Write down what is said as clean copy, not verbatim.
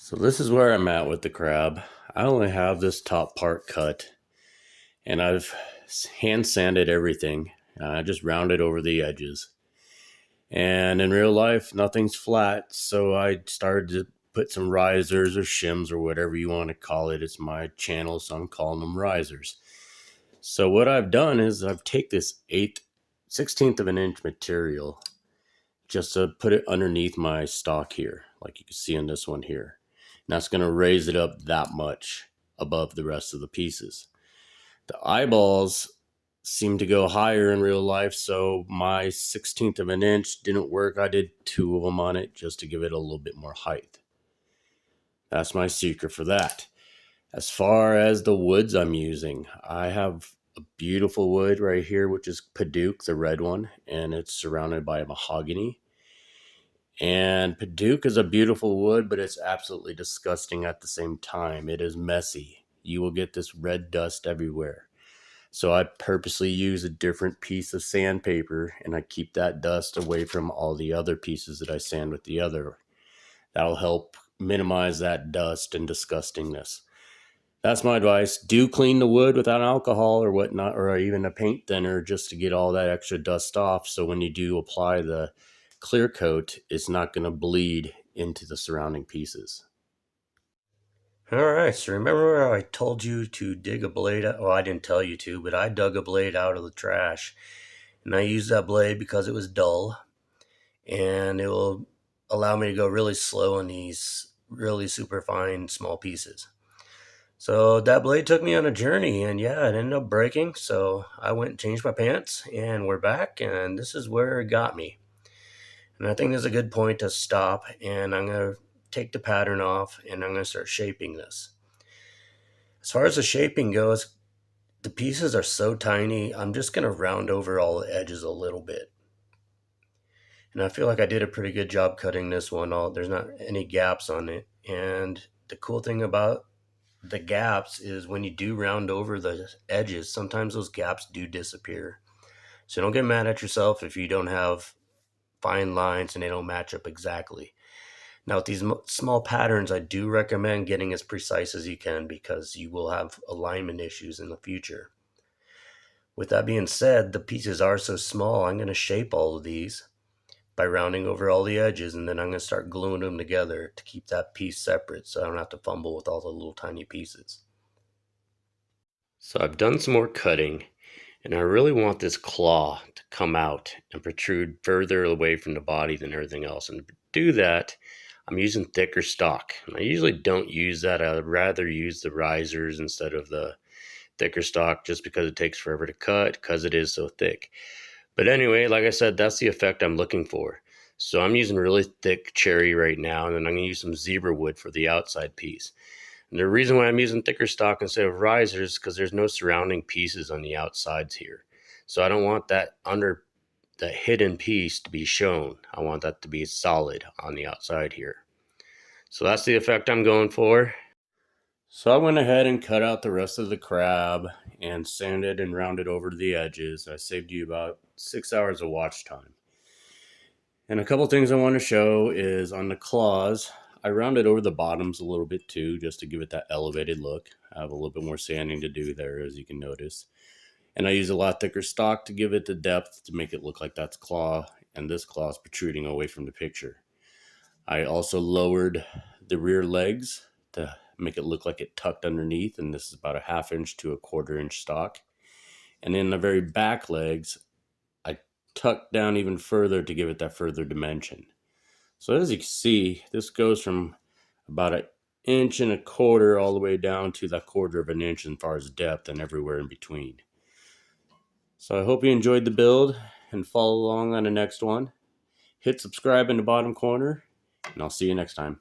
So this is where I'm at with the crab. I only have this top part cut, and I've hand sanded everything. I just rounded over the edges. And in real life, nothing's flat, so I started to put some risers or shims or whatever you want to call it. It's my channel, so I'm calling them risers. So what I've done is I've taken this 1/16 of an inch material just to put it underneath my stock here, like you can see in this one here. And that's going to raise it up that much above the rest of the pieces. The eyeballs seem to go higher in real life, so my 1/16 of an inch didn't work. I did 2 of them on it just to give it a little bit more height. That's my secret for that. As far as the woods I'm using, I have a beautiful wood right here, which is Paduke, the red one, and it's surrounded by mahogany. And Paduke is a beautiful wood, but it's absolutely disgusting at the same time. It is messy. You will get this red dust everywhere. So I purposely use a different piece of sandpaper, and I keep that dust away from all the other pieces that I sand with the other. That'll help minimize that dust and disgustingness. That's my advice. Do clean the wood without alcohol or whatnot, or even a paint thinner, just to get all that extra dust off. So when you do apply the clear coat, it's not going to bleed into the surrounding pieces. Alright, so remember where I told you to dig a blade out? Well, I didn't tell you to, but I dug a blade out of the trash. And I used that blade because it was dull. And it will allow me to go really slow on these really super fine small pieces. So that blade took me on a journey, and yeah, it ended up breaking. So I went and changed my pants, and we're back, and this is where it got me. And I think this is a good point to stop, and I'm going to take the pattern off, and I'm going to start shaping this. As far as the shaping goes, the pieces are so tiny, I'm just going to round over all the edges a little bit. And I feel like I did a pretty good job cutting this one. There's not any gaps on it. And the cool thing about the gaps is when you do round over the edges, sometimes those gaps do disappear. So don't get mad at yourself if you don't have fine lines and they don't match up exactly. Now with these small patterns, I do recommend getting as precise as you can because you will have alignment issues in the future. With that being said, the pieces are so small, I'm going to shape all of these by rounding over all the edges, and then I'm going to start gluing them together to keep that piece separate so I don't have to fumble with all the little tiny pieces. So I've done some more cutting, and I really want this claw to come out and protrude further away from the body than everything else. And to do that, I'm using thicker stock. And I usually don't use that. I would rather use the risers instead of the thicker stock just because it takes forever to cut because it is so thick. But anyway, like I said, that's the effect I'm looking for. So I'm using really thick cherry right now, and then I'm going to use some zebra wood for the outside piece. And the reason why I'm using thicker stock instead of risers is because there's no surrounding pieces on the outsides here. So I don't want that hidden piece to be shown. I want that to be solid on the outside here. So that's the effect I'm going for. So I went ahead and cut out the rest of the crab and sanded and rounded over the edges. I saved you about 6 hours of watch time. And a couple things I want to show is on the claws, I rounded over the bottoms a little bit too, just to give it that elevated look. I have a little bit more sanding to do there, as you can notice. And I use a lot thicker stock to give it the depth to make it look like that's claw, and this claw is protruding away from the picture. I also lowered the rear legs to make it look like it tucked underneath, and this is about a 1/2 inch to a 1/4 inch stock. And in the very back legs, I tucked down even further to give it that further dimension. So as you can see, this goes from about 1.25 inches all the way down to that 1/4 of an inch as far as depth and everywhere in between. So I hope you enjoyed the build and follow along on the next one. Hit subscribe in the bottom corner, and I'll see you next time.